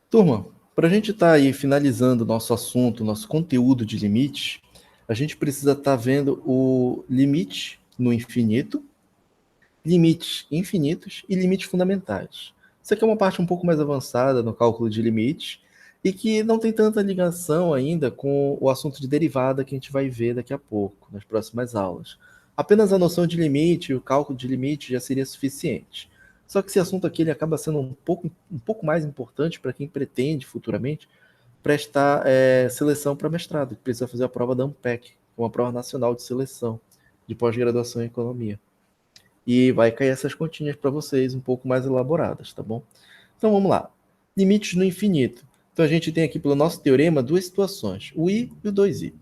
Turma, para a gente estar aí finalizando o nosso assunto, nosso conteúdo de limites, a gente precisa estar vendo o limite no infinito, limites infinitos e limites fundamentais. Isso aqui é uma parte um pouco mais avançada no cálculo de limites e que não tem tanta ligação ainda com o assunto de derivada que a gente vai ver daqui a pouco, nas próximas aulas. Apenas a noção de limite e o cálculo de limite já seria suficiente. Só que esse assunto aqui ele acaba sendo um pouco mais importante para quem pretende futuramente prestar seleção para mestrado, que precisa fazer a prova da ANPEC, uma prova nacional de seleção de pós-graduação em economia. E vai cair essas continhas para vocês um pouco mais elaboradas, tá bom? Então vamos lá. Limites no infinito. Então a gente tem aqui pelo nosso teorema duas situações, o i e o 2i.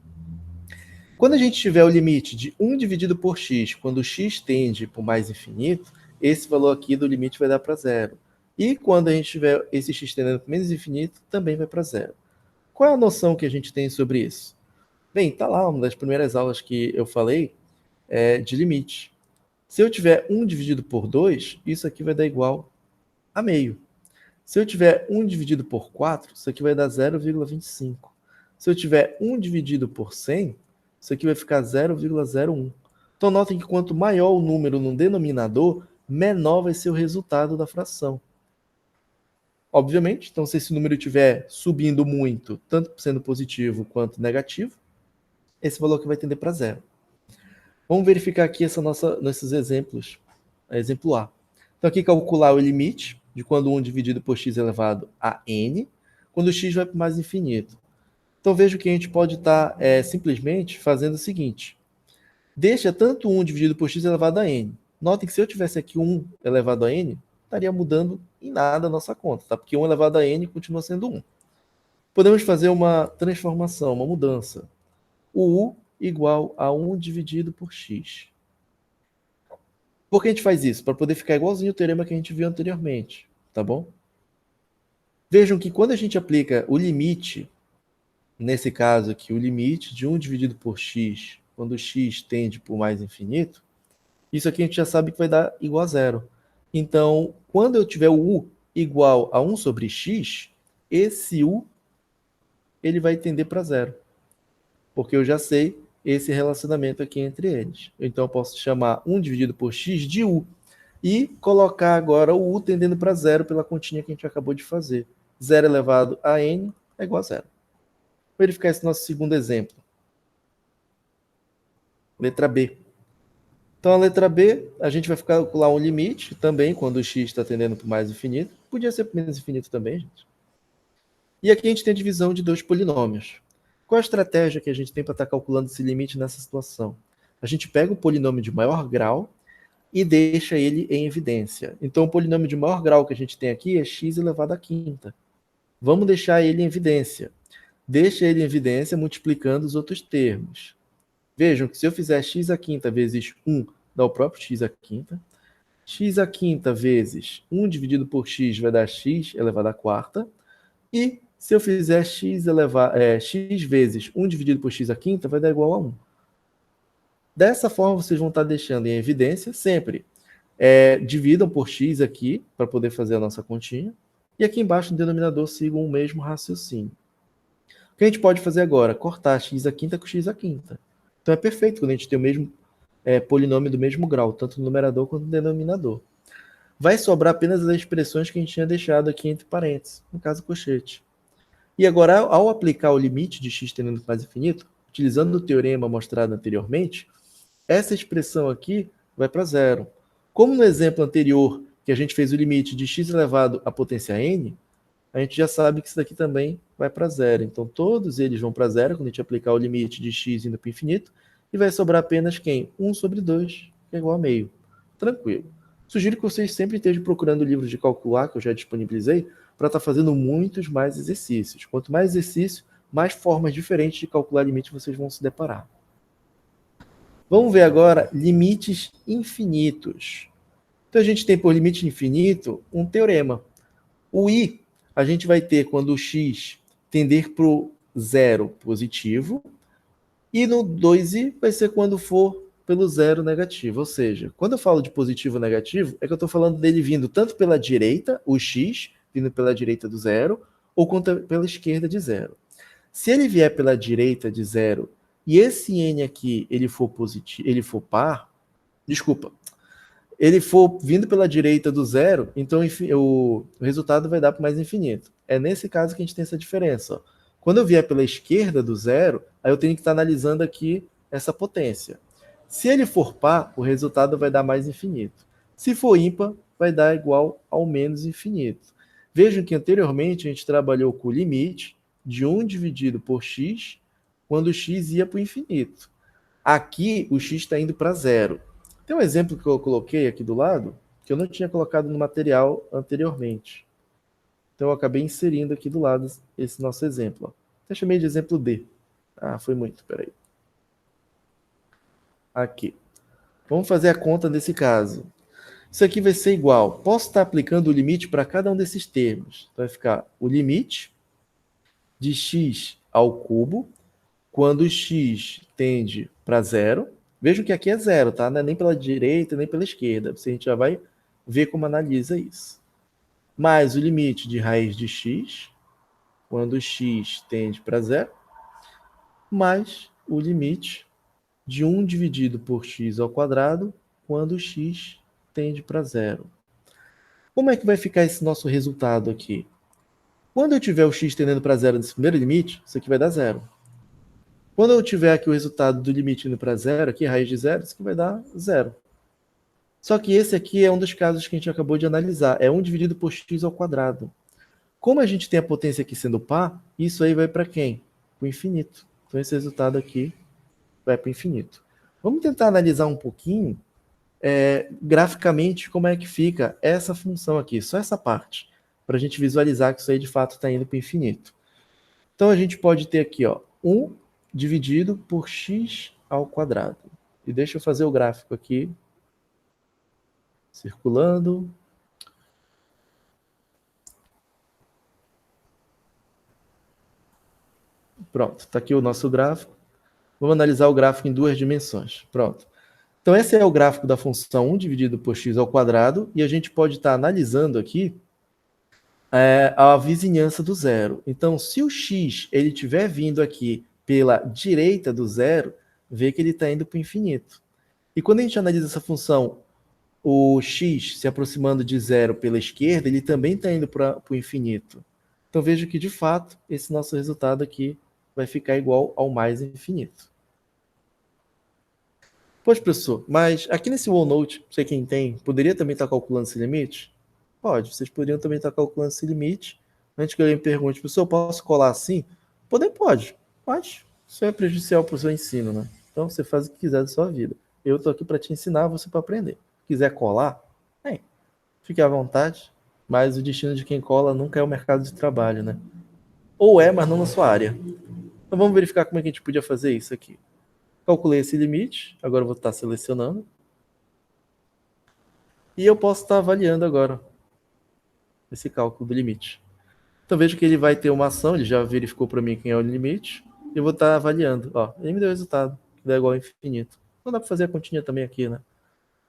Quando a gente tiver o limite de 1 dividido por x, quando x tende para o mais infinito, esse valor aqui do limite vai dar para zero. E quando a gente tiver esse x tendendo para menos infinito, também vai para zero. Qual é a noção que a gente tem sobre isso? Bem, tá lá uma das primeiras aulas que eu falei de limite. Se eu tiver 1 dividido por 2, isso aqui vai dar igual a meio. Se eu tiver 1 dividido por 4, isso aqui vai dar 0,25. Se eu tiver 1 dividido por 100, isso aqui vai ficar 0,01. Então notem que quanto maior o número no denominador, menor vai ser o resultado da fração. Obviamente, então se esse número estiver subindo muito, tanto sendo positivo quanto negativo, esse valor aqui vai tender para zero. Vamos verificar aqui nesses exemplos. Exemplo A. Então aqui calcular o limite de quando 1 dividido por x elevado a n, quando x vai para o mais infinito. Então veja que a gente pode estar simplesmente fazendo o seguinte. Deixa tanto 1 dividido por x elevado a n. Notem que se eu tivesse aqui 1 elevado a n, estaria mudando em nada a nossa conta, tá? Porque 1 elevado a n continua sendo 1. Podemos fazer uma transformação, uma mudança. O u igual a 1 dividido por x. Por que a gente faz isso? Para poder ficar igualzinho o teorema que a gente viu anteriormente, tá bom? Vejam que quando a gente aplica o limite, nesse caso aqui, o limite de 1 dividido por x, quando x tende para o mais infinito, isso aqui a gente já sabe que vai dar igual a zero. Então, quando eu tiver o u igual a 1 sobre x, esse u ele vai tender para zero. Porque eu já sei esse relacionamento aqui entre eles. Então, eu posso chamar 1 dividido por x de u. E colocar agora o u tendendo para zero pela continha que a gente acabou de fazer. 0 elevado a n é igual a zero. Vou verificar esse nosso segundo exemplo. Letra B. Então, a letra B, a gente vai calcular um limite também, quando o x está tendendo para o mais infinito. Podia ser para o menos infinito também, gente. E aqui a gente tem a divisão de dois polinômios. Qual a estratégia que a gente tem para estar calculando esse limite nessa situação? A gente pega o polinômio de maior grau e deixa ele em evidência. Então, o polinômio de maior grau que a gente tem aqui é x elevado à quinta. Vamos deixar ele em evidência. Deixa ele em evidência multiplicando os outros termos. Vejam que se eu fizer x à quinta vezes 1, dá o próprio x à quinta. X à quinta vezes 1 dividido por x vai dar x elevado à quarta. E se eu fizer x vezes 1 dividido por x à quinta, vai dar igual a 1. Dessa forma, vocês vão estar deixando em evidência sempre. Dividam por x aqui, para poder fazer a nossa continha. E aqui embaixo, no denominador, sigam o mesmo raciocínio. O que a gente pode fazer agora? Cortar x à quinta com x à quinta. Então é perfeito quando a gente tem o mesmo polinômio do mesmo grau, tanto no numerador quanto no denominador. Vai sobrar apenas as expressões que a gente tinha deixado aqui entre parênteses, no caso colchete. E agora, ao aplicar o limite de x tendendo para mais infinito, utilizando o teorema mostrado anteriormente, essa expressão aqui vai para zero. Como no exemplo anterior, que a gente fez o limite de x elevado à potência n, a gente já sabe que isso daqui também vai para zero. Então, todos eles vão para zero quando a gente aplicar o limite de x indo para o infinito, e vai sobrar apenas quem? 1 sobre 2, que é igual a meio. Tranquilo. Sugiro que vocês sempre estejam procurando livros de calcular, que eu já disponibilizei, para estar fazendo muitos mais exercícios. Quanto mais exercício, mais formas diferentes de calcular limite vocês vão se deparar. Vamos ver agora limites infinitos. Então, a gente tem por limite infinito um teorema. O i, a gente vai ter quando o x tender para o zero positivo, e no 2i vai ser quando for pelo zero negativo. Ou seja, quando eu falo de positivo ou negativo, é que eu estou falando dele vindo tanto pela direita, o x, vindo pela direita do zero, ou quando pela esquerda de zero. Se ele vier pela direita de zero e esse n aqui ele for positivo, ele for desculpa, ele for vindo pela direita do zero, então o resultado vai dar para mais infinito. É nesse caso que a gente tem essa diferença. Ó. Quando eu vier pela esquerda do zero, aí eu tenho que estar analisando aqui essa potência. Se ele for par, o resultado vai dar mais infinito. Se for ímpar, vai dar igual ao menos infinito. Vejam que anteriormente a gente trabalhou com o limite de 1 dividido por x, quando o x ia para o infinito. Aqui o x está indo para zero. Tem um exemplo que eu coloquei aqui do lado, que eu não tinha colocado no material anteriormente. Então eu acabei inserindo aqui do lado esse nosso exemplo. Ó. Até chamei de exemplo D. Ah, foi muito, peraí. Aqui. Vamos fazer a conta nesse caso. Isso aqui vai ser igual. Posso estar aplicando o limite para cada um desses termos. Então vai ficar o limite de x ao cubo, quando x tende para zero. Vejam que aqui é zero, tá? Não é nem pela direita, nem pela esquerda. A gente já vai ver como analisa isso. Mais o limite de raiz de x, quando x tende para zero, mais o limite de 1 dividido por x ao quadrado, quando x tende para zero. Como é que vai ficar esse nosso resultado aqui? Quando eu tiver o x tendendo para zero nesse primeiro limite, isso aqui vai dar zero. Quando eu tiver aqui o resultado do limite indo para zero, aqui raiz de zero, isso aqui vai dar zero. Só que esse aqui é um dos casos que a gente acabou de analisar. É 1 dividido por x ao quadrado. Como a gente tem a potência aqui sendo par, isso aí vai para quem? Para o infinito. Então esse resultado aqui vai para o infinito. Vamos tentar analisar um pouquinho graficamente como é que fica essa função aqui, só essa parte, para a gente visualizar que isso aí de fato está indo para o infinito. Então a gente pode ter aqui, ó, 1 dividido por x ao quadrado. E deixa eu fazer o gráfico aqui, circulando. Pronto, está aqui o nosso gráfico. Vamos analisar o gráfico em 2 dimensões. Pronto. Então esse é o gráfico da função 1 dividido por x ao quadrado, e a gente pode estar analisando aqui a vizinhança do zero. Então, se o x ele estiver vindo aqui pela direita do zero, vê que ele está indo para o infinito. E quando a gente analisa essa função, o x se aproximando de zero pela esquerda, ele também está indo para o infinito. Então veja que, de fato, esse nosso resultado aqui vai ficar igual ao mais infinito. Pois, professor, mas aqui nesse OneNote, não sei quem tem, poderia também estar calculando esse limite? Pode, vocês poderiam também estar calculando esse limite. Antes que alguém me pergunte, professor, posso colar assim? Pode. Isso é prejudicial para o seu ensino, né? Então você faz o que quiser da sua vida. Eu estou aqui para te ensinar, você para aprender. Se quiser colar, fique à vontade, mas o destino de quem cola nunca é o mercado de trabalho, né? Ou é, mas não na sua área. Então vamos verificar como é que a gente podia fazer isso aqui. Calculei esse limite, agora eu vou estar selecionando. E eu posso estar avaliando agora esse cálculo do limite. Então veja que ele vai ter uma ação, ele já verificou para mim quem é o limite, e eu vou estar avaliando. Ó, ele me deu o resultado, que dá igual ao infinito. Então dá para fazer a continha também aqui, né?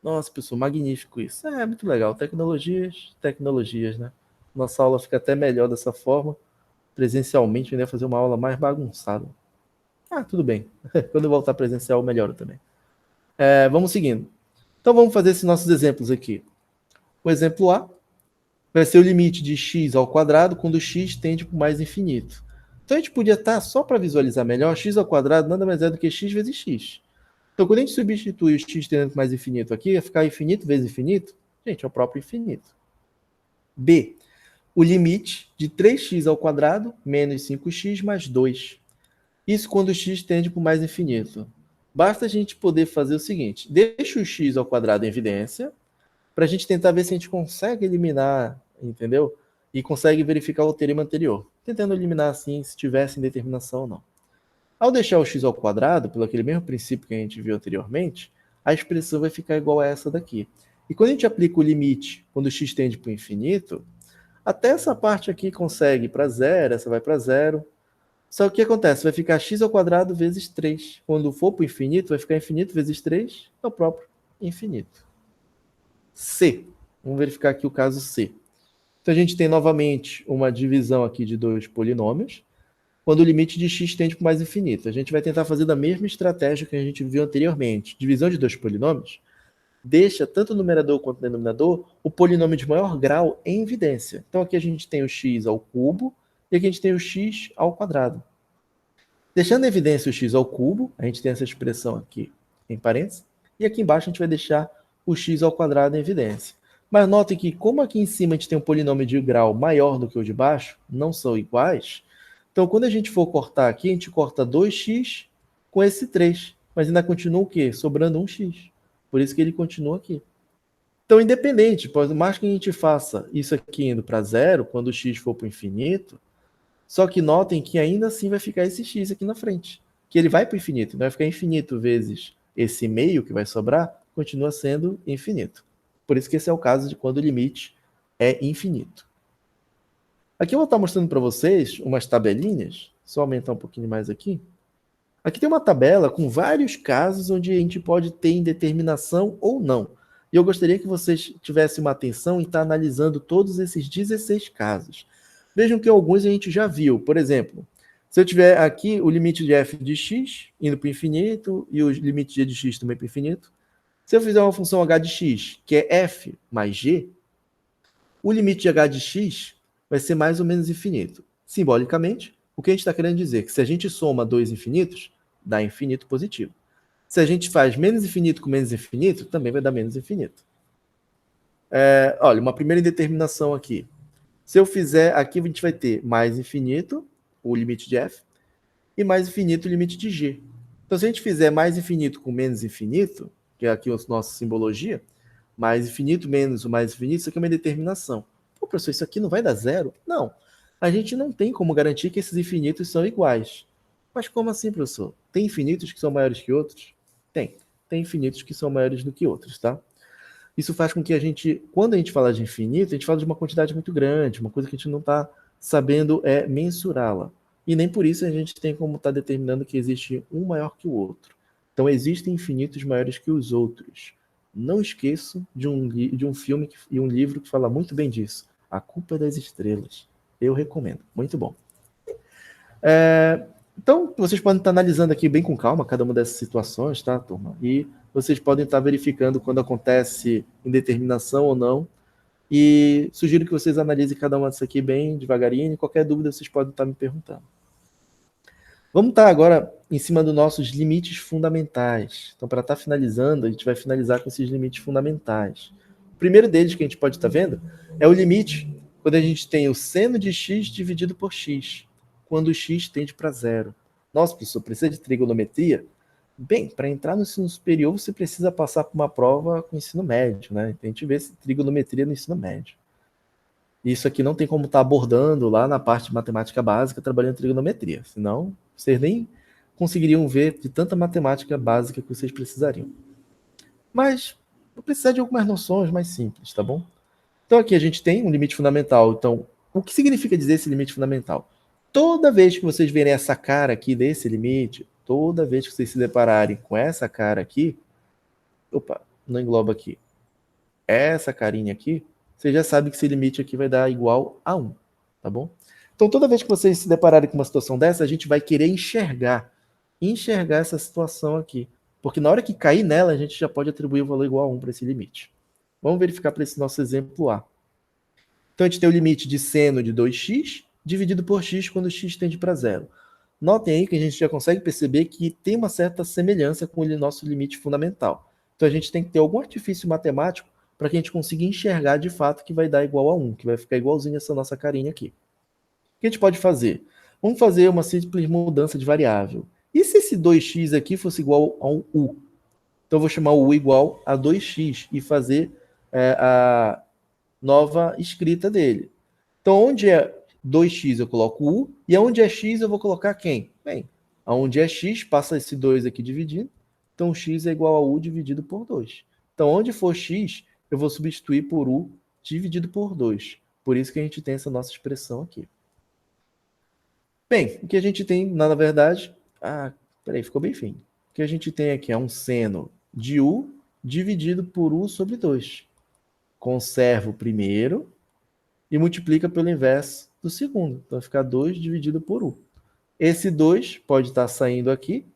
Nossa, pessoal, magnífico isso. É muito legal. Tecnologias, né? Nossa aula fica até melhor dessa forma. Presencialmente, eu ia fazer uma aula mais bagunçada. Ah, tudo bem. Quando eu voltar presencial, melhora também. Vamos seguindo. Então vamos fazer esses nossos exemplos aqui. O exemplo A vai ser o limite de x ao quadrado quando x tende para o mais infinito. Então a gente podia estar, só para visualizar melhor, x ao quadrado nada mais é do que x vezes x. Então quando a gente substitui o x tendendo para o mais infinito aqui, vai ficar infinito vezes infinito. Gente, é o próprio infinito. B. O limite de 3x ao quadrado menos 5x mais 2. Isso quando x tende para o mais infinito. Basta a gente poder fazer o seguinte, deixa o x ao quadrado em evidência, para a gente tentar ver se a gente consegue eliminar, entendeu? E consegue verificar o teorema anterior. Tentando eliminar assim, se tivesse indeterminação ou não. Ao deixar o x ao quadrado, pelo aquele mesmo princípio que a gente viu anteriormente, a expressão vai ficar igual a essa daqui. E quando a gente aplica o limite, quando o x tende para o infinito, até essa parte aqui consegue ir para zero, essa vai para zero. Só que o que acontece? Vai ficar x ao quadrado vezes 3. Quando for para o infinito, vai ficar infinito vezes 3, é o próprio infinito. C. Vamos verificar aqui o caso C. Então, a gente tem novamente uma divisão aqui de dois polinômios, quando o limite de x tende para o mais infinito. A gente vai tentar fazer da mesma estratégia que a gente viu anteriormente. Divisão de dois polinômios deixa tanto o numerador quanto o denominador o polinômio de maior grau em evidência. Então, aqui a gente tem o x ao cubo e aqui a gente tem o x ao quadrado. Deixando em evidência o x ao cubo, a gente tem essa expressão aqui em parênteses, e aqui embaixo a gente vai deixar o x ao quadrado em evidência. Mas notem que, como aqui em cima a gente tem um polinômio de grau maior do que o de baixo, não são iguais, então quando a gente for cortar aqui, a gente corta 2x com esse 3, mas ainda continua o quê? Sobrando 1x. Por isso que ele continua aqui. Então, independente, por mais que a gente faça isso aqui indo para zero, quando o x for para o infinito, só que notem que ainda assim vai ficar esse x aqui na frente, que ele vai para o infinito, vai ficar infinito vezes esse meio que vai sobrar, continua sendo infinito. Por isso que esse é o caso de quando o limite é infinito. Aqui eu vou estar mostrando para vocês umas tabelinhas, só aumentar um pouquinho mais aqui. Aqui tem uma tabela com vários casos onde a gente pode ter indeterminação ou não. E eu gostaria que vocês tivessem uma atenção em estar analisando todos esses 16 casos. Vejam que alguns a gente já viu. Por exemplo, se eu tiver aqui o limite de f de x indo para o infinito e o limite de g de x também para o infinito, se eu fizer uma função h de x, que é f mais g, o limite de h de x vai ser mais ou menos infinito. Simbolicamente, o que a gente está querendo dizer é que se a gente soma dois infinitos, dá infinito positivo. Se a gente faz menos infinito com menos infinito, também vai dar menos infinito. Olha, uma primeira indeterminação aqui. Se eu fizer aqui, a gente vai ter mais infinito, o limite de f, e mais infinito, o limite de g. Então, se a gente fizer mais infinito com menos infinito, que é aqui a nossa simbologia, mais infinito menos o mais infinito, isso aqui é uma indeterminação. Pô, professor, isso aqui não vai dar zero? Não. A gente não tem como garantir que esses infinitos são iguais. Mas como assim, professor? Tem infinitos que são maiores que outros? Tem. Tem infinitos que são maiores do que outros, tá? Isso faz com que a gente, quando a gente fala de infinito, a gente fala de uma quantidade muito grande, uma coisa que a gente não está sabendo mensurá-la. E nem por isso a gente tem como estar determinando que existe um maior que o outro. Então, existem infinitos maiores que os outros. Não esqueço de um filme e um livro que fala muito bem disso. A Culpa é das Estrelas. Eu recomendo. Muito bom. Então, vocês podem estar analisando aqui bem com calma cada uma dessas situações, tá, turma? E vocês podem estar verificando quando acontece indeterminação ou não. E sugiro que vocês analisem cada uma dessas aqui bem devagarinho. E qualquer dúvida, vocês podem estar me perguntando. Vamos estar agora em cima dos nossos limites fundamentais. Então, para estar finalizando, a gente vai finalizar com esses limites fundamentais. O primeiro deles que a gente pode estar vendo é o limite quando a gente tem o seno de x dividido por x, quando o x tende para zero. Nossa, professor, precisa de trigonometria? Bem, para entrar no ensino superior, você precisa passar por uma prova com ensino médio, né? Então, a gente vê trigonometria no ensino médio. Isso aqui não tem como estar abordando lá na parte de matemática básica, trabalhando trigonometria. Senão, vocês nem conseguiriam ver de tanta matemática básica que vocês precisariam. Mas vou precisar de algumas noções mais simples, tá bom? Então aqui a gente tem um limite fundamental. Então, o que significa dizer esse limite fundamental? Toda vez que vocês verem essa cara aqui desse limite, toda vez que vocês se depararem com essa cara aqui, opa, não engloba aqui, essa carinha aqui, você já sabe que esse limite aqui vai dar igual a 1, tá bom? Então, toda vez que vocês se depararem com uma situação dessa, a gente vai querer enxergar essa situação aqui. Porque na hora que cair nela, a gente já pode atribuir o valor igual a 1 para esse limite. Vamos verificar para esse nosso exemplo A. Então, a gente tem o limite de seno de 2x dividido por x quando x tende para zero. Notem aí que a gente já consegue perceber que tem uma certa semelhança com o nosso limite fundamental. Então, a gente tem que ter algum artifício matemático para que a gente consiga enxergar de fato que vai dar igual a 1, que vai ficar igualzinho essa nossa carinha aqui. O que a gente pode fazer? Vamos fazer uma simples mudança de variável. E se esse 2x aqui fosse igual a um u? Então, eu vou chamar o u igual a 2x e fazer a nova escrita dele. Então, onde é 2x eu coloco u, e onde é x eu vou colocar quem? Bem, onde é x, passa esse 2 aqui dividindo, então x é igual a u dividido por 2. Então, onde for x, eu vou substituir por u dividido por 2. Por isso que a gente tem essa nossa expressão aqui. Bem, o que a gente tem, na verdade... peraí, ficou bem feio. O que a gente tem aqui é um seno de u dividido por u sobre 2. Conservo o primeiro, e multiplica pelo inverso do segundo. Então vai ficar 2 dividido por 1. Esse 2 pode estar saindo aqui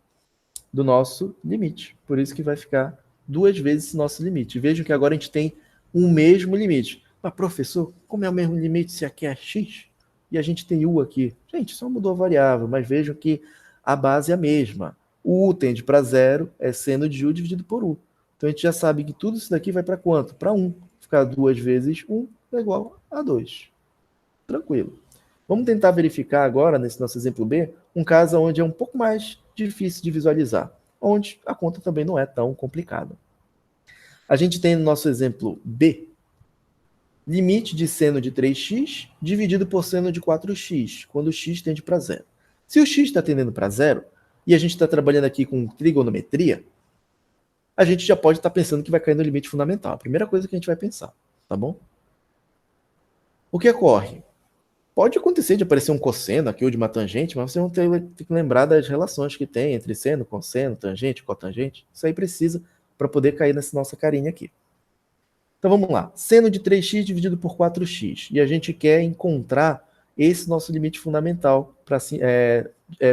do nosso limite. Por isso que vai ficar 2 vezes esse nosso limite. Vejam que agora a gente tem um mesmo limite. Mas, professor, como é o mesmo limite se aqui é x e a gente tem u aqui? Gente, só mudou a variável, mas vejam que a base é a mesma. O u tende para zero, é seno de u dividido por u. Então a gente já sabe que tudo isso daqui vai para quanto? Para 1. Ficar 2 vezes 1 é igual a 2. Tranquilo. Vamos tentar verificar agora, nesse nosso exemplo B, um caso onde é um pouco mais difícil de visualizar, onde a conta também não é tão complicada. A gente tem no nosso exemplo B, limite de seno de 3x dividido por seno de 4x, quando o x tende para zero. Se o x está tendendo para zero, e a gente está trabalhando aqui com trigonometria, a gente já pode estar pensando que vai cair no limite fundamental. A primeira coisa que a gente vai pensar, tá bom? O que ocorre? Pode acontecer de aparecer um cosseno aqui ou de uma tangente, mas vocês vão ter que lembrar das relações que tem entre seno, cosseno, tangente, cotangente. Isso aí precisa para poder cair nessa nossa carinha aqui. Então vamos lá. Seno de 3x dividido por 4x. E a gente quer encontrar esse nosso limite fundamental para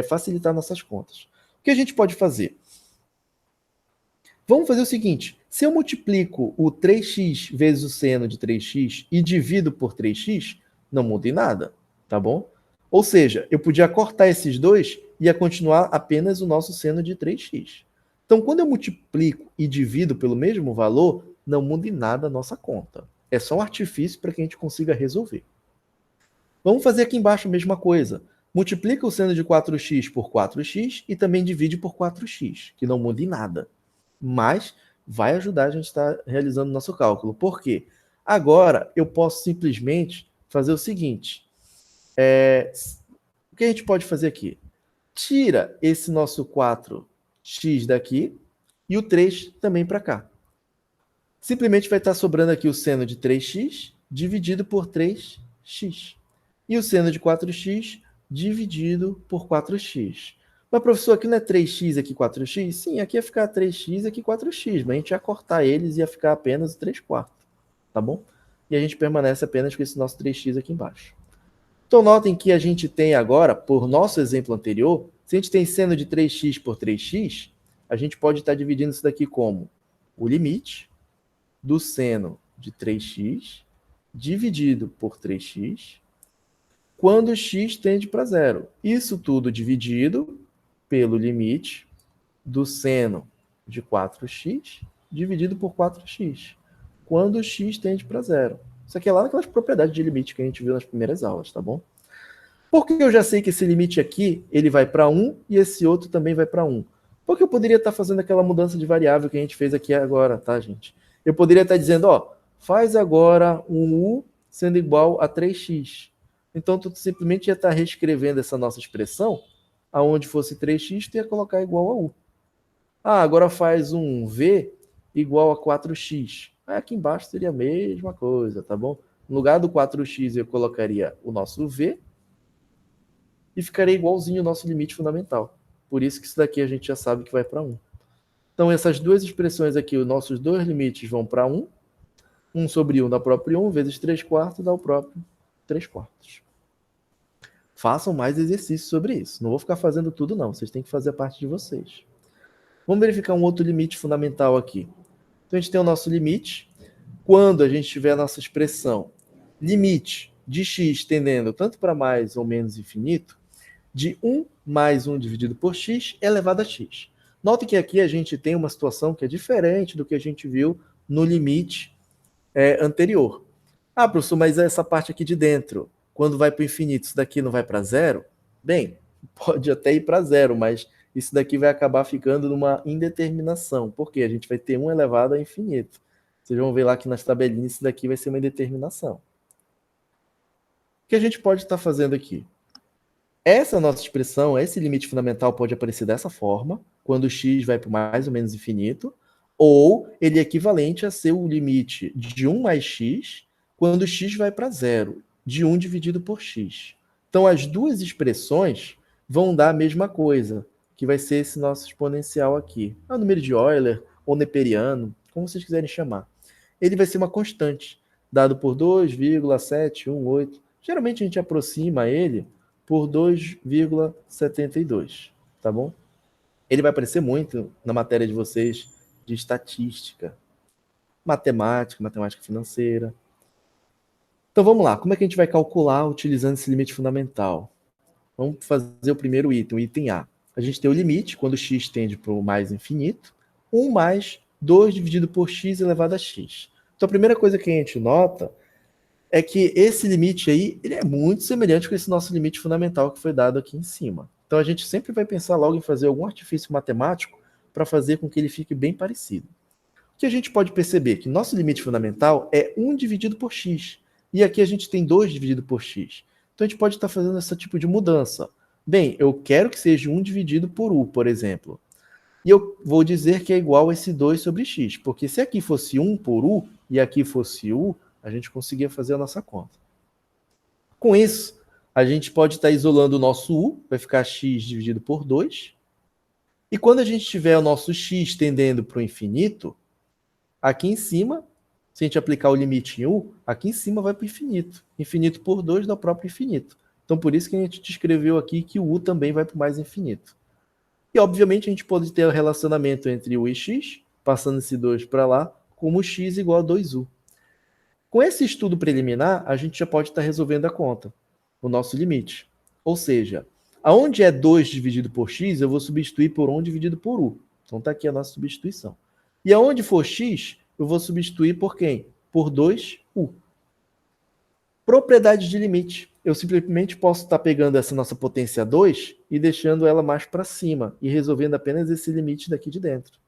facilitar nossas contas. O que a gente pode fazer? Vamos fazer o seguinte. Se eu multiplico o 3x vezes o seno de 3x e divido por 3x, não muda em nada, tá bom? Ou seja, eu podia cortar esses dois e ia continuar apenas o nosso seno de 3x. Então, quando eu multiplico e divido pelo mesmo valor, não muda em nada a nossa conta. É só um artifício para que a gente consiga resolver. Vamos fazer aqui embaixo a mesma coisa. Multiplica o seno de 4x por 4x e também divide por 4x, que não muda em nada. Mas vai ajudar a gente a estar realizando o nosso cálculo. Por quê? Agora eu posso simplesmente fazer o seguinte. O que a gente pode fazer aqui? Tira esse nosso 4x daqui e o 3 também para cá. Simplesmente vai estar sobrando aqui o seno de 3x dividido por 3x. E o seno de 4x dividido por 4x. Mas, professor, aqui não é 3x, aqui 4x? Sim, aqui ia ficar 3x, aqui 4x. Mas a gente ia cortar eles e ia ficar apenas 3 quartos. Tá bom? E a gente permanece apenas com esse nosso 3x aqui embaixo. Então, notem que a gente tem agora, por nosso exemplo anterior, se a gente tem seno de 3x por 3x, a gente pode estar dividindo isso daqui como o limite do seno de 3x dividido por 3x quando x tende para zero. Isso tudo dividido pelo limite do seno de 4x dividido por 4x quando x tende para zero. Isso aqui é lá naquelas propriedades de limite que a gente viu nas primeiras aulas, tá bom? Porque eu já sei que esse limite aqui, ele vai para 1 e esse outro também vai para 1. Porque eu poderia estar fazendo aquela mudança de variável que a gente fez aqui agora, tá, gente? Eu poderia estar dizendo, ó, faz agora um u sendo igual a 3x. Então, tu simplesmente ia estar reescrevendo essa nossa expressão, aonde fosse 3x, tu ia colocar igual a u. Ah, agora faz um v igual a 4x. Aí aqui embaixo seria a mesma coisa, tá bom? No lugar do 4x eu colocaria o nosso v e ficaria igualzinho o nosso limite fundamental. Por isso que isso daqui a gente já sabe que vai para 1. Então essas duas expressões aqui, os nossos dois limites vão para 1. 1 sobre 1 dá o próprio 1, vezes 3 quartos dá o próprio 3 quartos. Façam mais exercícios sobre isso. Não vou ficar fazendo tudo não, vocês têm que fazer a parte de vocês. Vamos verificar um outro limite fundamental aqui. Então a gente tem o nosso limite. Quando a gente tiver a nossa expressão limite de x tendendo tanto para mais ou menos infinito, de 1 mais 1 dividido por x elevado a x. Note que aqui a gente tem uma situação que é diferente do que a gente viu no limite anterior. Ah, professor, mas essa parte aqui de dentro, quando vai para o infinito, isso daqui não vai para zero? Bem, pode até ir para zero, mas isso daqui vai acabar ficando numa indeterminação. Por quê? A gente vai ter 1 elevado a infinito. Vocês vão ver lá que nas tabelinhas isso daqui vai ser uma indeterminação. O que a gente pode estar fazendo aqui? Essa nossa expressão, esse limite fundamental pode aparecer dessa forma, quando x vai para mais ou menos infinito, ou ele é equivalente a ser o limite de 1 mais x, quando x vai para zero, de 1 dividido por x. Então, as duas expressões vão dar a mesma coisa, que vai ser esse nosso exponencial aqui. É o número de Euler, ou neperiano, como vocês quiserem chamar. Ele vai ser uma constante. dado por 2,718. Geralmente a gente aproxima ele por 2,72, tá bom? Ele vai aparecer muito na matéria de vocês de estatística, matemática financeira. Então vamos lá, como é que a gente vai calcular utilizando esse limite fundamental? Vamos fazer o primeiro item, o item A. A gente tem o limite, quando x tende para o mais infinito, 1 mais 2 dividido por x elevado a x. Então a primeira coisa que a gente nota é que esse limite aí, ele é muito semelhante com esse nosso limite fundamental que foi dado aqui em cima. Então a gente sempre vai pensar logo em fazer algum artifício matemático para fazer com que ele fique bem parecido. O que a gente pode perceber? Que nosso limite fundamental é 1 dividido por x. E aqui a gente tem 2 dividido por x. Então a gente pode estar fazendo esse tipo de mudança. Bem, eu quero que seja 1 dividido por u, por exemplo. E eu vou dizer que é igual a esse 2 sobre x. Porque se aqui fosse 1 por u e aqui fosse u, a gente conseguia fazer a nossa conta. Com isso, a gente pode estar isolando o nosso u, vai ficar x dividido por 2. E quando a gente tiver o nosso x tendendo para o infinito, aqui em cima, se a gente aplicar o limite em u, aqui em cima vai para o infinito. Infinito por 2 dá o próprio infinito. Então, por isso que a gente descreveu aqui que o u também vai para o mais infinito. E, obviamente, a gente pode ter o relacionamento entre u e x, passando esse 2 para lá, como x igual a 2u. Com esse estudo preliminar, a gente já pode estar resolvendo a conta, o nosso limite. Ou seja, aonde é 2 dividido por x, eu vou substituir por 1 dividido por u. Então está aqui a nossa substituição. E aonde for x, eu vou substituir por quem? Por 2u. Propriedade de limite. Eu simplesmente posso estar pegando essa nossa potência 2 e deixando ela mais para cima e resolvendo apenas esse limite daqui de dentro.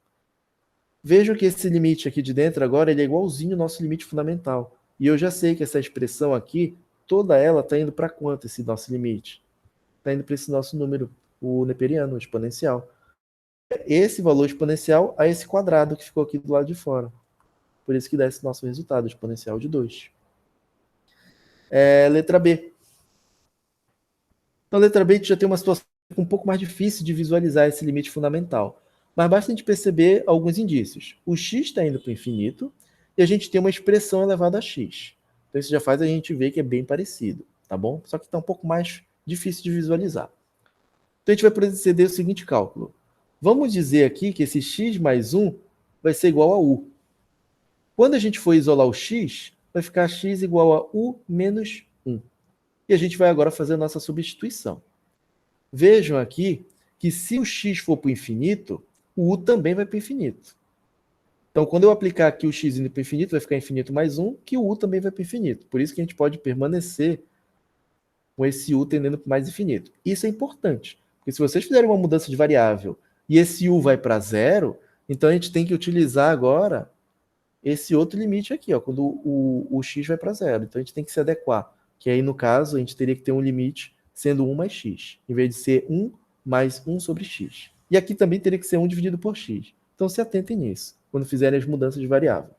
Vejam que esse limite aqui de dentro agora ele é igualzinho ao nosso limite fundamental. E eu já sei que essa expressão aqui, toda ela está indo para quanto esse nosso limite? Está indo para esse nosso número, o neperiano, o exponencial. Esse valor exponencial a esse quadrado que ficou aqui do lado de fora. Por isso que dá esse nosso resultado, exponencial de 2. Letra B. Então, letra B, a gente já tem uma situação um pouco mais difícil de visualizar esse limite fundamental. Mas basta a gente perceber alguns indícios. O x está indo para o infinito e a gente tem uma expressão elevada a x. Então isso já faz a gente ver que é bem parecido, tá bom? Só que está um pouco mais difícil de visualizar. Então a gente vai proceder o seguinte cálculo. Vamos dizer aqui que esse x mais 1 vai ser igual a u. Quando a gente for isolar o x, vai ficar x igual a u menos 1. E a gente vai agora fazer a nossa substituição. Vejam aqui que se o x for para o infinito, o u também vai para o infinito. Então, quando eu aplicar aqui o x indo para o infinito, vai ficar infinito mais 1, que o u também vai para o infinito. Por isso que a gente pode permanecer com esse u tendendo para o mais infinito. Isso é importante, porque se vocês fizerem uma mudança de variável e esse u vai para zero, então a gente tem que utilizar agora esse outro limite aqui, ó, quando o x vai para zero. Então a gente tem que se adequar, que aí no caso a gente teria que ter um limite sendo 1 mais x, em vez de ser 1 mais 1 sobre x. E aqui também teria que ser 1 dividido por x. Então se atentem nisso, quando fizerem as mudanças de variável.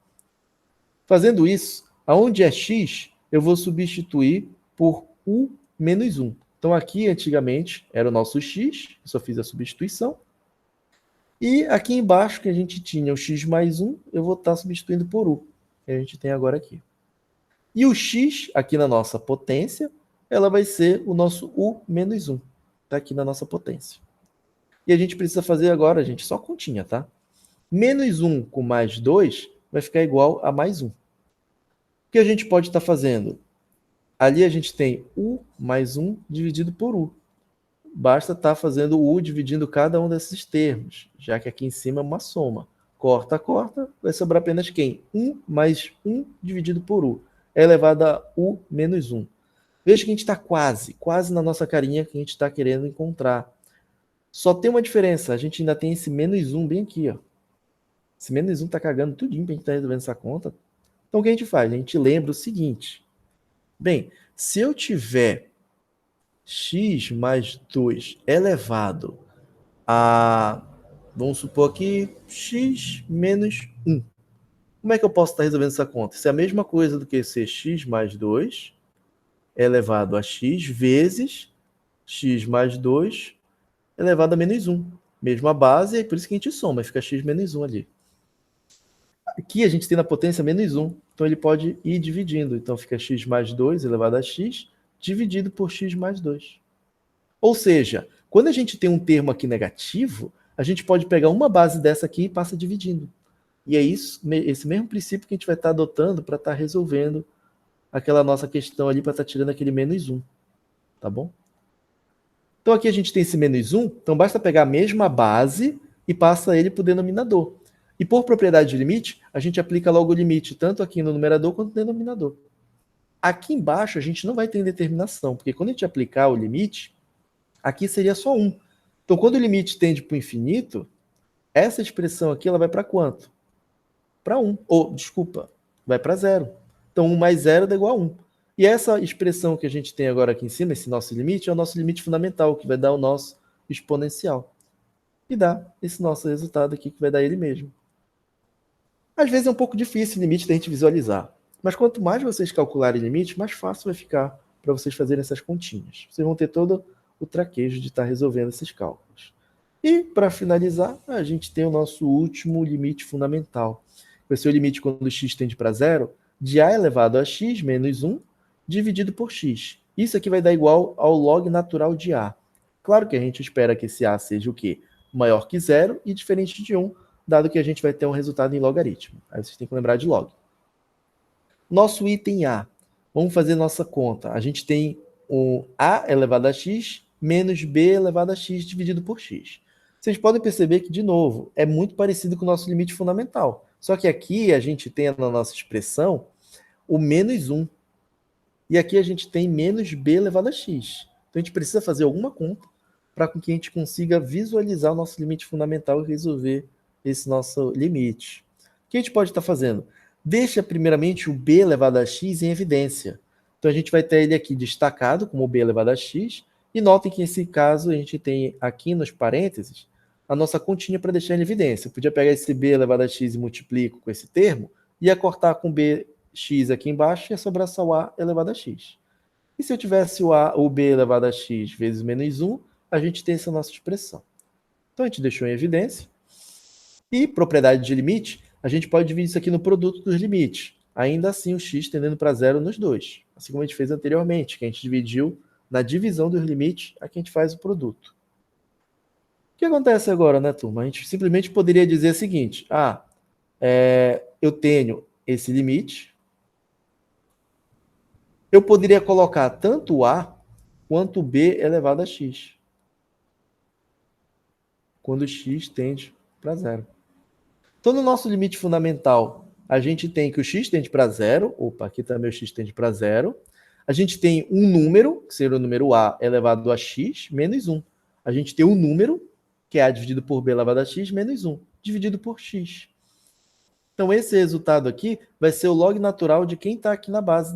Fazendo isso, aonde é x, eu vou substituir por u menos 1. Então aqui, antigamente, era o nosso x, eu só fiz a substituição. E aqui embaixo, que a gente tinha o x mais 1, eu vou estar substituindo por u, que a gente tem agora aqui. E o x, aqui na nossa potência, ela vai ser o nosso u menos 1. Está aqui na nossa potência. E a gente precisa fazer agora, gente, só continha, tá? Menos 1 com mais 2 vai ficar igual a mais 1. O que a gente pode estar fazendo? Ali a gente tem u mais 1 dividido por u. Basta estar fazendo o u dividindo cada um desses termos, já que aqui em cima é uma soma. Corta, corta, vai sobrar apenas quem? 1 mais 1 dividido por u. É elevado a u menos 1. Veja que a gente está quase na nossa carinha que a gente está querendo encontrar. Só tem uma diferença, a gente ainda tem esse menos 1 bem aqui, ó. Esse menos 1 está cagando tudinho para a gente estar resolvendo essa conta. Então o que a gente faz? A gente lembra o seguinte. Bem, se eu tiver x mais 2 elevado a, vamos supor aqui, x menos 1. Como é que eu posso estar resolvendo essa conta? Isso é a mesma coisa do que ser x mais 2 elevado a x vezes x mais 2 elevado a menos 1. Mesma base, é por isso que a gente soma, fica x menos 1 ali. Aqui a gente tem na potência menos 1. Então Então, ele pode ir dividindo. Então, fica x mais 2 elevado a x, dividido por x mais 2. Ou seja, quando a gente tem um termo aqui negativo, a gente pode pegar uma base dessa aqui e passa dividindo. E é isso, esse mesmo princípio que a gente vai estar adotando para estar resolvendo aquela nossa questão ali, para estar tirando aquele menos 1. Tá bom? Então, aqui a gente tem esse menos 1, então basta pegar a mesma base e passa ele para o denominador. E por propriedade de limite, a gente aplica logo o limite, tanto aqui no numerador quanto no denominador. Aqui embaixo a gente não vai ter indeterminação, porque quando a gente aplicar o limite, aqui seria só 1. Então, quando o limite tende para o infinito, essa expressão aqui ela vai para quanto? Para 1. Ou, desculpa, vai para 0. Então, 1 mais 0 dá igual a 1. E essa expressão que a gente tem agora aqui em cima, esse nosso limite, é o nosso limite fundamental, que vai dar o nosso exponencial. E dá esse nosso resultado aqui, que vai dar ele mesmo. Às vezes é um pouco difícil o limite da gente visualizar. Mas quanto mais vocês calcularem limite, mais fácil vai ficar para vocês fazerem essas continhas. Vocês vão ter todo o traquejo de estar resolvendo esses cálculos. E, para finalizar, a gente tem o nosso último limite fundamental. Vai ser o limite quando x tende para 0, de a elevado a x menos 1, dividido por x. Isso aqui vai dar igual ao log natural de a. Claro que a gente espera que esse a seja o quê? Maior que 0 e diferente de 1, dado que a gente vai ter um resultado em logaritmo. Aí vocês têm que lembrar de log. Nosso item A. Vamos fazer nossa conta. A gente tem o a elevado a x menos b elevado a x dividido por x. Vocês podem perceber que, de novo, é muito parecido com o nosso limite fundamental. Só que aqui a gente tem na nossa expressão o menos 1. E aqui a gente tem menos b elevado a x. Então a gente precisa fazer alguma conta para que a gente consiga visualizar o nosso limite fundamental e resolver esse nosso limite. O que a gente pode estar fazendo? Deixa primeiramente o b elevado a x em evidência. Então a gente vai ter ele aqui destacado como b elevado a x. E notem que nesse caso a gente tem aqui nos parênteses a nossa continha para deixar em evidência. Eu podia pegar esse b elevado a x e multiplico com esse termo, ia cortar com bx aqui embaixo e ia sobrar só o a elevado a x. E se eu tivesse o b elevado a x vezes menos 1, a gente tem essa nossa expressão. Então a gente deixou em evidência. E propriedade de limite, a gente pode dividir isso aqui no produto dos limites. Ainda assim, o x tendendo para 0 nos dois. Assim como a gente fez anteriormente, que a gente dividiu na divisão dos limites, aqui a gente faz o produto. O que acontece agora, né, turma? A gente simplesmente poderia dizer o seguinte: eu tenho esse limite, eu poderia colocar tanto o a quanto o b elevado a x, quando x tende para 0. Então, no nosso limite fundamental, a gente tem que o x tende para 0. Opa, aqui também o x tende para 0. A gente tem um número, que seria o número a elevado a x, menos 1. A gente tem um número, que é a dividido por b elevado a x, menos 1, dividido por x. Então, esse resultado aqui vai ser o log natural de quem está aqui na base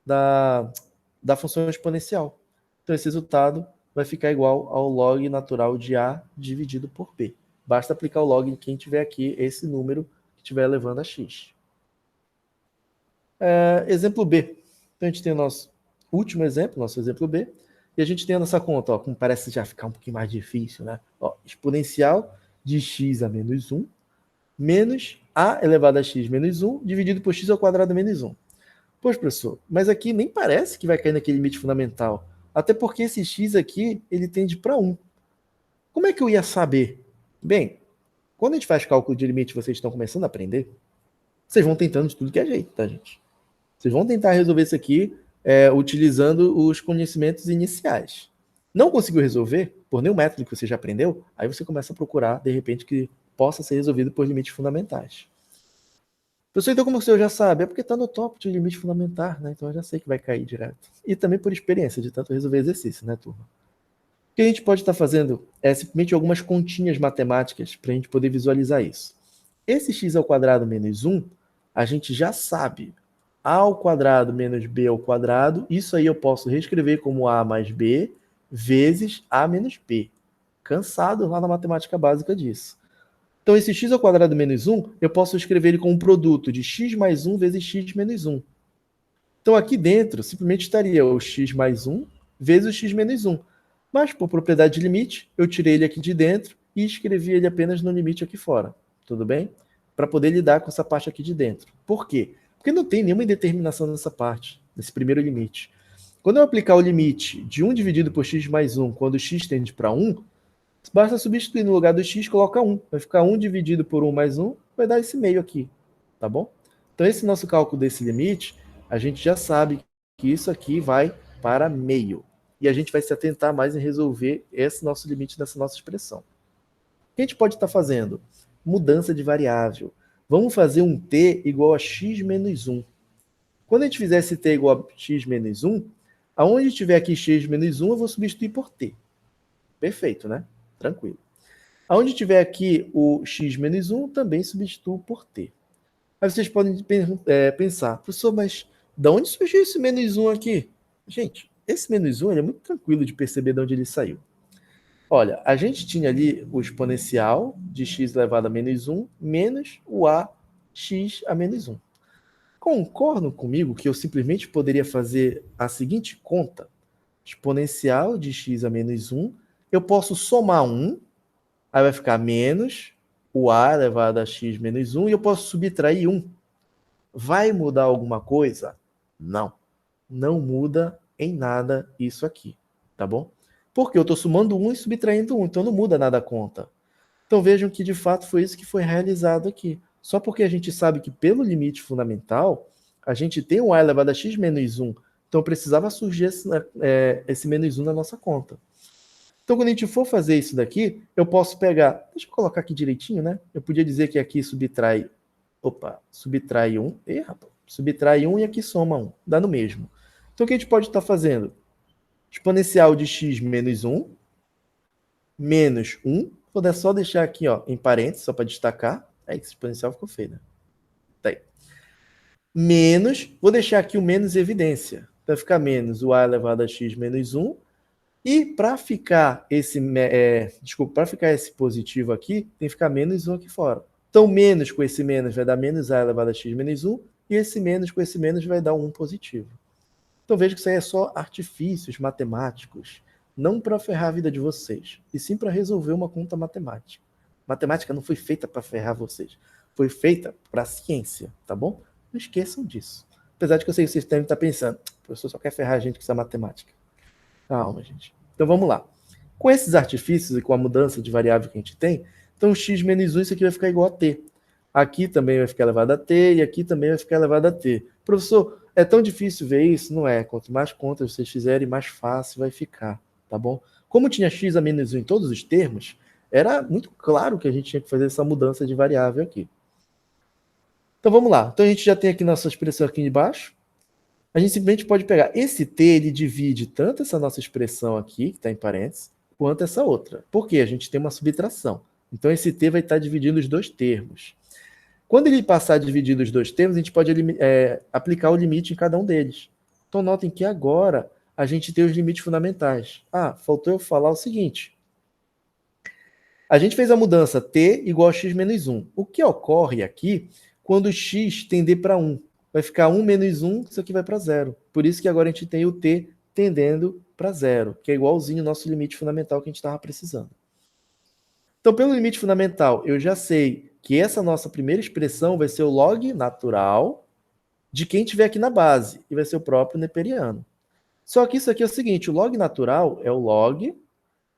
da função exponencial. Então, esse resultado vai ficar igual ao log natural de a dividido por b. Basta aplicar o log em quem tiver aqui esse número que estiver elevando a x. Exemplo B. Então, a gente tem o nosso último exemplo, nosso exemplo B, e a gente tem a nossa conta, como parece já ficar um pouquinho mais difícil, né? Exponencial de x a menos 1, menos a elevado a x menos 1, dividido por x ao quadrado menos 1. Pois, professor, mas aqui nem parece que vai cair naquele limite fundamental, até porque esse x aqui, ele tende para 1. Como é que eu ia saber? Bem, quando a gente faz cálculo de limite, vocês estão começando a aprender, vocês vão tentando de tudo que é jeito, tá, gente? Vocês vão tentar resolver isso aqui utilizando os conhecimentos iniciais. Não conseguiu resolver por nenhum método que você já aprendeu, aí você começa a procurar, de repente, que possa ser resolvido por limites fundamentais. Professor, então como o senhor já sabe? É porque está no tópico de limite fundamental, né? Então eu já sei que vai cair direto. E também por experiência de tanto resolver exercício, né, turma? O que a gente pode estar fazendo é simplesmente algumas continhas matemáticas para a gente poder visualizar isso. Esse x ao quadrado menos 1, a gente já sabe. A ao quadrado menos b ao quadrado, isso aí eu posso reescrever como a mais b vezes a menos b. Cansado lá na matemática básica disso. Então, esse x ao quadrado menos 1, eu posso escrever ele como um produto de x mais 1 vezes x menos 1. Então, aqui dentro, simplesmente estaria o x mais 1 vezes o x menos 1. Mas, por propriedade de limite, eu tirei ele aqui de dentro e escrevi ele apenas no limite aqui fora. Tudo bem? Para poder lidar com essa parte aqui de dentro. Por quê? Porque não tem nenhuma indeterminação nessa parte, nesse primeiro limite. Quando eu aplicar o limite de 1 dividido por x mais 1, quando x tende para 1, basta substituir no lugar do x, coloca 1. Vai ficar 1 dividido por 1 mais 1, vai dar esse meio aqui, tá bom? Então, esse nosso cálculo desse limite, a gente já sabe que isso aqui vai para meio. E a gente vai se atentar mais em resolver esse nosso limite dessa nossa expressão. O que a gente pode estar fazendo? Mudança de variável. Vamos fazer um t igual a x menos 1. Quando a gente fizer esse t igual a x menos 1, aonde tiver aqui x menos 1, eu vou substituir por t. Perfeito, né? Tranquilo. Aonde tiver aqui o x menos 1, também substituo por t. Aí vocês podem pensar, professor, mas de onde surgiu esse menos 1 aqui? Gente, esse menos 1 ele é muito tranquilo de perceber de onde ele saiu. Olha, a gente tinha ali o exponencial de x elevado a menos 1 menos o ax a menos 1. Concordam comigo que eu simplesmente poderia fazer a seguinte conta? Exponencial de x a menos 1, eu posso somar 1, aí vai ficar menos o a elevado a x menos 1, e eu posso subtrair 1. Vai mudar alguma coisa? Não. Não muda em nada isso aqui, tá bom? Porque eu estou somando 1 e subtraindo 1, então não muda nada a conta. Então vejam que de fato foi isso que foi realizado aqui. Só porque a gente sabe que pelo limite fundamental, a gente tem um a elevado a x menos 1, então precisava surgir esse menos 1 na nossa conta. Então, quando a gente for fazer isso daqui, eu posso pegar... Deixa eu colocar aqui direitinho, né? Eu podia dizer que aqui subtrai... subtrai 1. Rapaz. Subtrai 1 e aqui soma 1. Dá no mesmo. Então, o que a gente pode estar fazendo? Exponencial de x menos 1, menos 1. Vou só deixar aqui ó, em parênteses, só para destacar. Aí, esse exponencial ficou feio, né? Tá aí. Menos... Vou deixar aqui o menos em evidência. Vai ficar menos o a elevado a x menos 1. E para ficar esse positivo aqui, tem que ficar menos 1 aqui fora. Então, menos com esse menos vai dar menos a elevado a x menos 1, e esse menos com esse menos vai dar 1 positivo. Então, veja que isso aí é só artifícios matemáticos, não para ferrar a vida de vocês, e sim para resolver uma conta matemática. Matemática não foi feita para ferrar vocês, foi feita para a ciência, tá bom? Não esqueçam disso. Apesar de que eu sei que vocês devem estar pensando, o professor só quer ferrar a gente com essa matemática. Calma, gente. Então vamos lá. Com esses artifícios e com a mudança de variável que a gente tem, então x menos 1, isso aqui vai ficar igual a t. Aqui também vai ficar elevado a t e aqui também vai ficar elevado a t. Professor, é tão difícil ver isso? Não é. Quanto mais contas vocês fizerem, mais fácil vai ficar, tá bom? Como tinha x a menos 1 em todos os termos, era muito claro que a gente tinha que fazer essa mudança de variável aqui. Então vamos lá. Então a gente já tem aqui nossa expressão aqui embaixo. A gente simplesmente pode pegar esse t, ele divide tanto essa nossa expressão aqui, que está em parênteses, quanto essa outra. Por quê? A gente tem uma subtração. Então, esse t vai estar dividindo os dois termos. Quando ele passar a dividir os dois termos, a gente pode aplicar o limite em cada um deles. Então, notem que agora a gente tem os limites fundamentais. Faltou eu falar o seguinte. A gente fez a mudança t igual a x menos 1. O que ocorre aqui quando x tender para 1? Vai ficar 1 menos 1, isso aqui vai para 0. Por isso que agora a gente tem o t tendendo para 0, que é igualzinho ao nosso limite fundamental que a gente estava precisando. Então, pelo limite fundamental, eu já sei que essa nossa primeira expressão vai ser o log natural de quem tiver aqui na base, e vai ser o próprio neperiano. Só que isso aqui é o seguinte, o log natural é o log,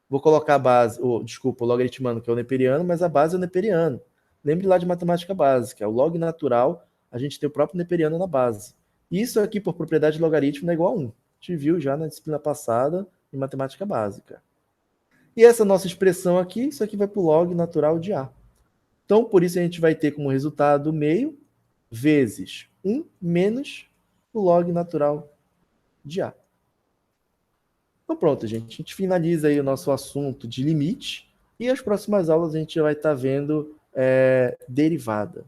vou colocar a base, o logaritmano, que é o neperiano, mas a base é o neperiano. Lembre lá de matemática básica, é o log natural, a gente tem o próprio neperiano na base. E isso aqui, por propriedade de logaritmo, é igual a 1. A gente viu já na disciplina passada, em matemática básica. E essa nossa expressão aqui, isso aqui vai para o log natural de A. Então, por isso a gente vai ter como resultado meio vezes 1 menos o log natural de A. Então pronto, gente. A gente finaliza aí o nosso assunto de limite. E as próximas aulas a gente vai estar vendo derivada.